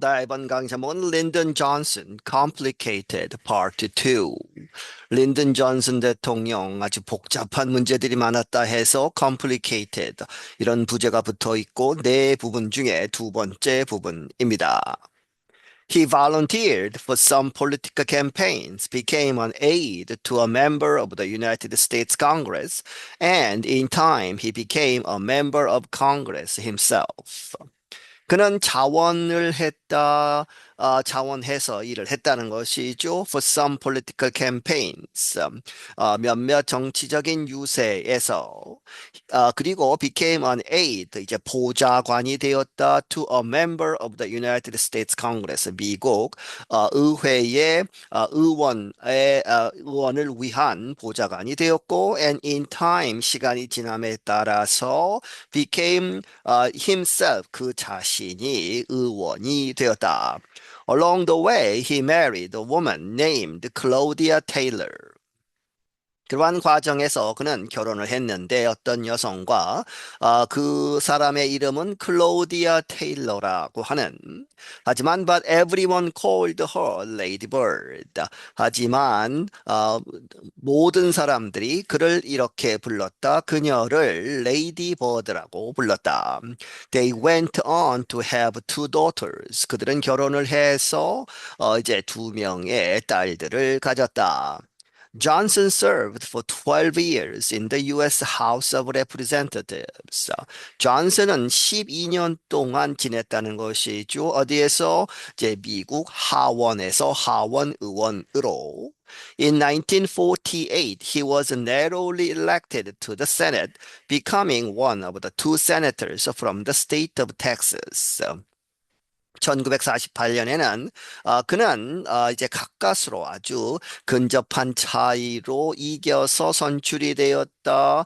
나 이번 강의 제목은 Lyndon Johnson, Complicated Part 2. 린든 존슨 대통령 아주 복잡한 문제들이 많았다 해서 complicated 이런 부제가 붙어 있고 네 부분 중에 두 번째 부분입니다. He volunteered for some political campaigns, became an aide to a member of the United States Congress, and in time he became a member of Congress himself. 그는 자원을 했다, 자원해서 일을 했다는 것이죠. For some political campaigns, 몇몇 정치적인 유세에서, 그리고 became an aide, 이제 보좌관이 되었다. To a member of the United States Congress, 미국 의회의 의원을 위한 보좌관이 되었고, and in time, 시간이 지남에 따라서 became himself, 그 자신이 의원이 되었다. Along the way, he married a woman named Claudia Taylor. 그러한 과정에서 그는 결혼을 했는데 어떤 여성과 그 사람의 이름은 클로디아 테일러라고 하는 하지만 but everyone called her Lady Bird. 하지만 모든 사람들이 그를 이렇게 불렀다. 그녀를 레이디 버드라고 불렀다. They went on to have two daughters. 그들은 결혼을 해서 이제 두 명의 딸들을 가졌다. Johnson served for 12 years in the U.S. House of Representatives. 존슨은 12년 동안 지냈다는 것이죠. 어디에서? 이제 미국 하원에서 하원 의원으로. In 1948, he was narrowly elected to the Senate, becoming one of the two senators from the state of Texas. 1948년에는 그는 이제 가까스로 아주 근접한 차이로 이겨서 선출이 되었다.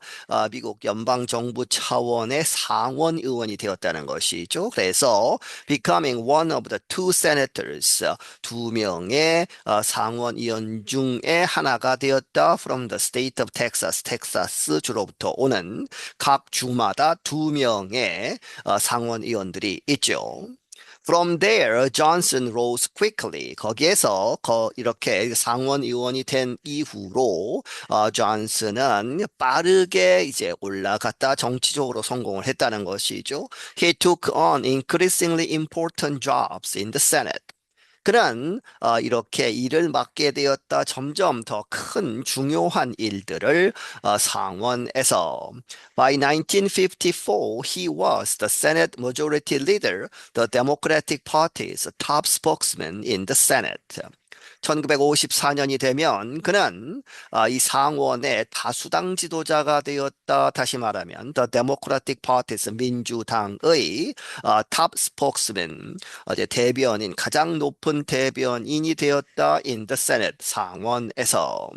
미국 연방 정부 차원의 상원 의원이 되었다는 것이죠. 그래서 becoming one of the two senators, 두 명의 상원 의원 중에 하나가 되었다. From the state of Texas, 텍사스 주로부터 오는 각 주마다 두 명의 상원 의원들이 있죠. From there, Johnson rose quickly. 거기에서 이렇게 상원 의원이 된 이후로 존슨은 빠르게 이제 올라갔다 정치적으로 성공을 했다는 것이죠. He took on increasingly important jobs in the Senate. 그는 이렇게 일을 맡게 되었다. 점점 더 큰 중요한 일들을 상원에서. By 1954, he was the Senate Majority Leader, the Democratic Party's top spokesman in the Senate. 1954년이 되면 그는 이 상원의 다수당 지도자가 되었다. 다시 말하면 The Democratic Party's 민주당의 탑 스포크스맨, 이제 대변인, 가장 높은 대변인이 되었다. In the Senate, 상원에서.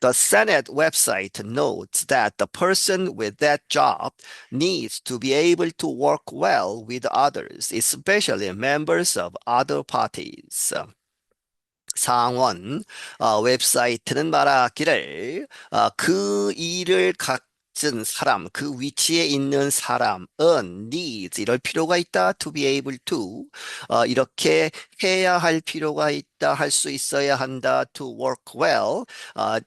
The Senate website notes that the person with that job needs to be able to work well with others, especially members of other parties. 상원 웹사이트는 말하기를 그 일을 갖은 사람, 그 위치에 있는 사람은 needs, 이럴 필요가 있다. To be able to, 이렇게 해야 할 필요가 있다. 할 수 있어야 한다. To work well,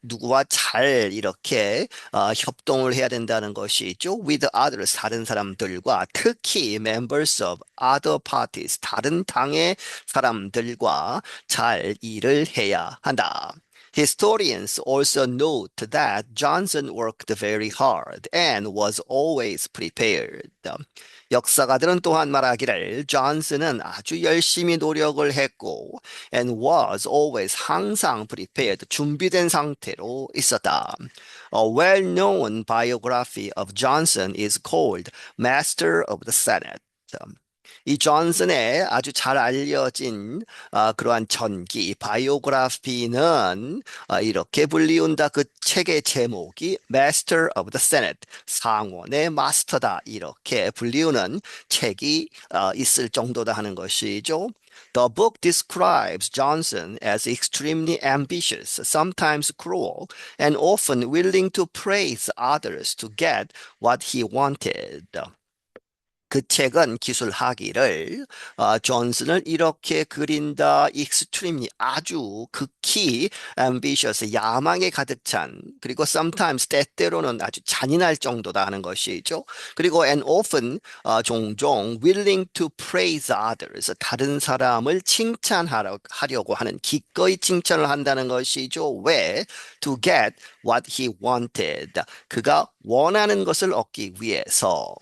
누구와 잘 이렇게 협동을 해야 된다는 것이죠. With others, 다른 사람들과 특히 members of other parties, 다른 당의 사람들과 잘 일을 해야 한다. Historians also note that Johnson worked very hard and was always prepared. 역사가들은 또한 말하기를 존슨은 아주 열심히 노력을 했고 and was always 항상 prepared, 준비된 상태로 있었다. A well-known biography of Johnson is called Master of the Senate. 이 존슨의 아주 잘 알려진 그러한 전기, 바이오그래피는 이렇게 불리운다. 그 책의 제목이 Master of the Senate, 상원의 마스터다. 이렇게 불리우는 책이 있을 정도다 하는 것이죠. The book describes Johnson as extremely ambitious, sometimes cruel, and often willing to praise others to get what he wanted. 그 책은 기술하기를 존슨을 이렇게 그린다. extremely 아주 극히 ambitious 야망에 가득 찬 그리고 sometimes 때때로는 아주 잔인할 정도다 하는 것이죠. 그리고 and often 종종 willing to praise others 다른 사람을 칭찬하려고 하는 기꺼이 칭찬을 한다는 것이죠. 왜? To get what he wanted. 그가 원하는 것을 얻기 위해서.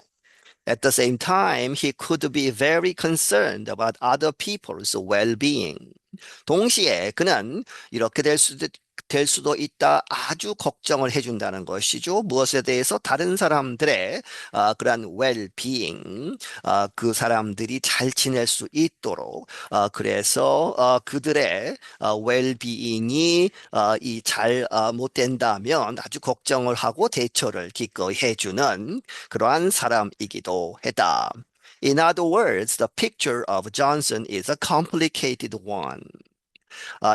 At the same time, he could be very concerned about other people's well-being. 동시에 그는 이렇게 될 수도 있다. 아주 걱정을 해준다는 것이죠. 무엇에 대해서 다른 사람들의 그러한 well-being, 그 사람들이 잘 지낼 수 있도록 그래서 그들의 well-being이 이잘 못 된다면 아주 걱정을 하고 대처를 기꺼이 해주는 그러한 사람이기도 했다. In other words, the picture of Johnson is a complicated one.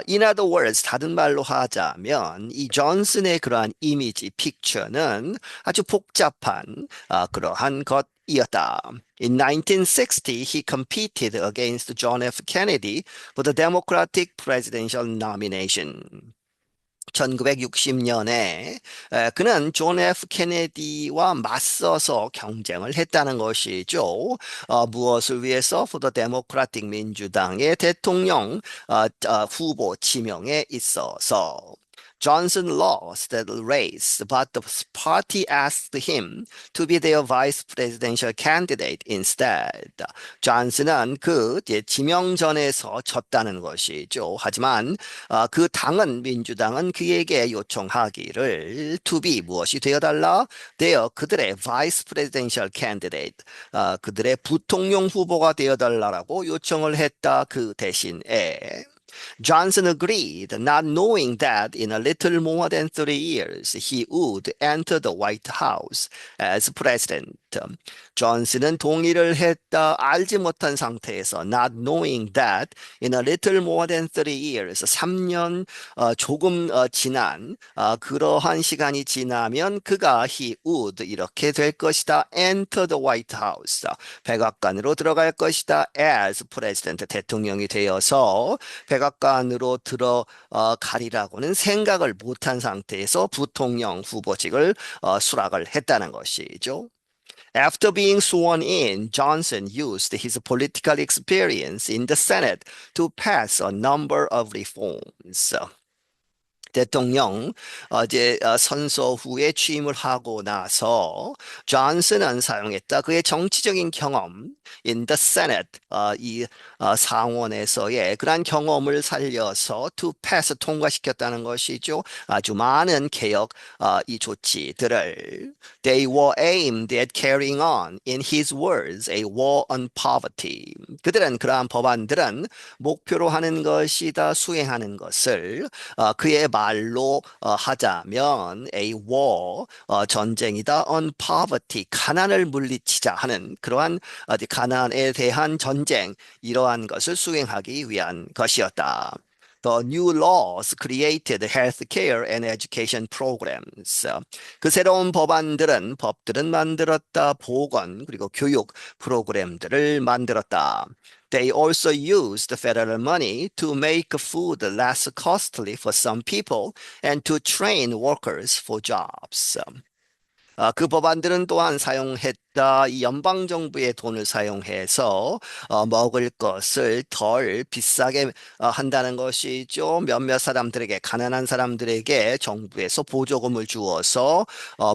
In other words, 다른 말로 하자면 이 존슨의 그러한 이미지 픽처는 아주 복잡한 그러한 것이었다. In 1960, he competed against John F. Kennedy for the Democratic presidential nomination. 1960년에 그는 존 F. 케네디와 맞서서 경쟁을 했다는 것이죠. 무엇을 위해서? For the Democratic 민주당의 대통령 후보 지명에 있어서. Johnson lost the race, but the party asked him to be their vice presidential candidate instead. 존슨은 그 지명전에서 졌다는 것이죠. 하지만 그 당은 민주당은 그에게 요청하기를 to be 무엇이 되어달라? 되어 그들의 vice presidential candidate, 그들의 부통령 후보가 되어달라고 요청을 했다. 그 대신에. Johnson agreed, not knowing that in a little more than 3 years he would enter the White House as president. 존슨은 동의를 했다. 알지 못한 상태에서 not knowing that in a little more than 3 years 3년 조금 지난 그러한 시간이 지나면 그가 he would 이렇게 될 것이다. enter the White House 백악관으로 들어갈 것이다. as president 대통령이 되어서 백악관으로 들어가리라고는 생각을 못한 상태에서 부통령 후보직을 수락을 했다는 것이죠. After being sworn in, Johnson used his political experience in the Senate to pass a number of reforms. 대통령 선서 후에 취임을 하고 나서 존슨은 사용했다. 그의 정치적인 경험 in the Senate 이 상원에서의 그러한 경험을 살려서 to pass 통과시켰다는 것이죠. 아주 많은 개혁 이 조치들을 They were aimed at carrying on, in his words, a war on poverty. 그들은 그러한 법안들은 목표로 하는 것이다. 수행하는 것을 그의 말로 하자면 a war 전쟁이다 on poverty 가난을 물리치자 하는 그러한 가난에 대한 전쟁 이러한 것을 수행하기 위한 것이었다. The new laws created healthcare and education programs. 그 새로운 법들은 만들었다. 보건 그리고 교육 프로그램들을 만들었다. They also used federal money to make food less costly for some people and to train workers for jobs. 그 법안들은 또한 사용했다. 이 연방정부의 돈을 사용해서 먹을 것을 덜 비싸게 한다는 것이죠. 몇몇 사람들에게, 가난한 사람들에게 정부에서 보조금을 주어서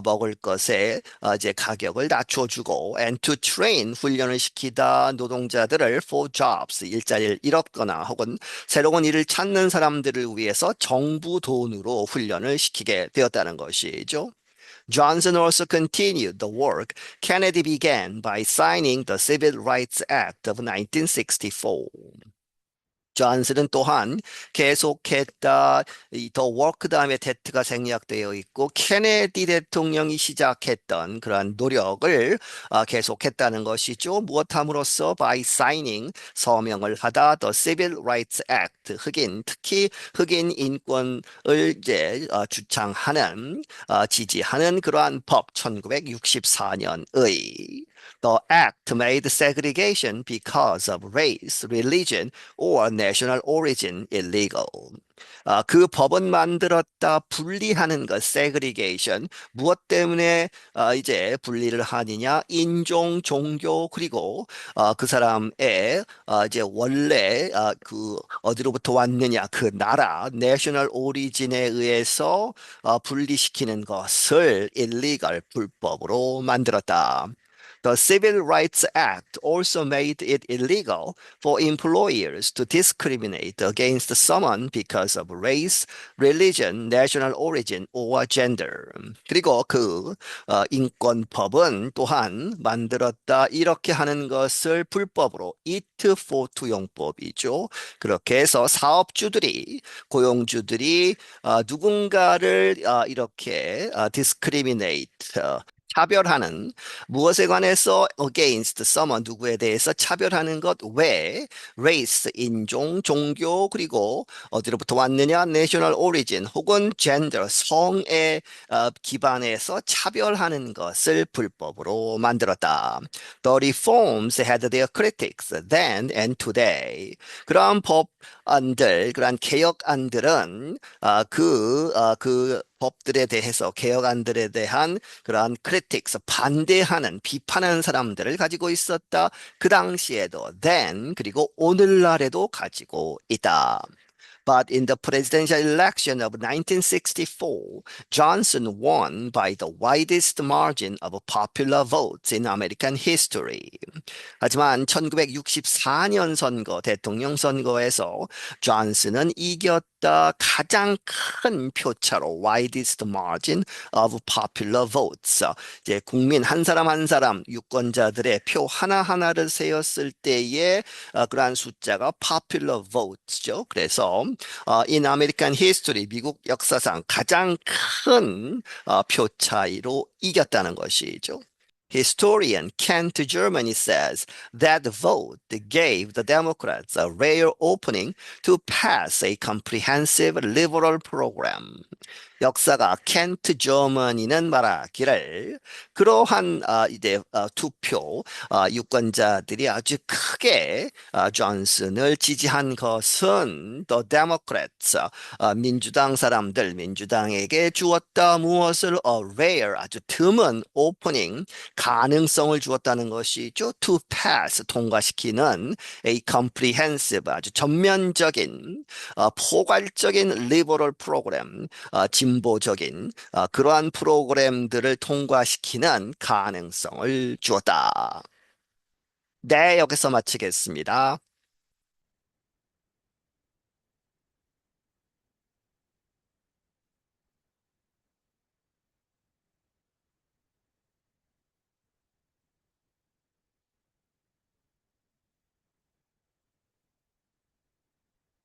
먹을 것의 이제 가격을 낮춰주고 and to train, 훈련을 시키다 노동자들을 for jobs, 일자리를 잃었거나 혹은 새로운 일을 찾는 사람들을 위해서 정부 돈으로 훈련을 시키게 되었다는 것이죠. Johnson also continued the work Kennedy began by signing the Civil Rights Act of 1964. 존슨은 또한 계속했다. 더 워크 다음에 데트가 생략되어 있고 케네디 대통령이 시작했던 그러한 노력을 계속했다는 것이죠. 무엇함으로써 by signing 서명을 하다 the Civil Rights Act 특히 흑인 인권을 이제 주창하는 지지하는 그러한 법 1964년의 The act made segregation because of race, religion, or national origin illegal. 그 법은 만들었다 분리하는 것, segregation. 무엇 때문에 이제 분리를 하느냐? 인종, 종교, 그리고 그 사람의 이제 원래 그 어디로부터 왔느냐? 그 나라, national origin에 의해서 분리시키는 것을 illegal, 불법으로 만들었다. The Civil Rights Act also made it illegal for employers to discriminate against someone because of race, religion, national origin, or gender. 그리고 그 인권법은 또한 만들었다 이렇게 하는 것을 불법으로 it for 투용법이죠. 그렇게 해서 사업주들이 고용주들이 누군가를 이렇게 discriminate 차별하는 무엇에 관해서 against someone 누구에 대해서 차별하는 것 외에 race 인종 종교 그리고 어디로부터 왔느냐 national origin 혹은 gender 성에 기반해서 차별하는 것을 불법으로 만들었다. The reforms had their critics then and today. 그러한 법안들 그러한 개혁안들은 그 법들에 대해서 개혁안들에 대한 그러한 critics 반대하는 비판하는 사람들을 가지고 있었다. 그 당시에도 then 그리고 오늘날에도 가지고 있다. But in the presidential election of 1964, Johnson won by the widest margin of popular votes in American history. 하지만 1964년 선거, 대통령 선거에서 존슨은 이겼다 가장 큰 표차로 widest margin of popular votes. 이제 국민 한 사람 한 사람 유권자들의 표 하나하나를 세었을 때의 그러한 숫자가 popular votes죠. 그래서 in American history, 미국 역사상 가장 큰 표 차이로 이겼다는 것이죠. Historian Kent Germany says that vote gave the Democrats a rare opening to pass a comprehensive liberal program. 역사가 켄트 저머니는 말하기를 그러한 이제 투표 유권자들이 아주 크게 존슨을 지지한 것은 The Democrats 민주당 사람들 민주당에게 주었다 무엇을 rare 아주 드문 오프닝 가능성을 주었다는 것이죠. To pass 통과시키는 a comprehensive 아주 전면적인 포괄적인 liberal 프로그램 진보적인 그러한 프로그램들을 통과시키는 가능성을 주었다. 네, 여기서 마치겠습니다.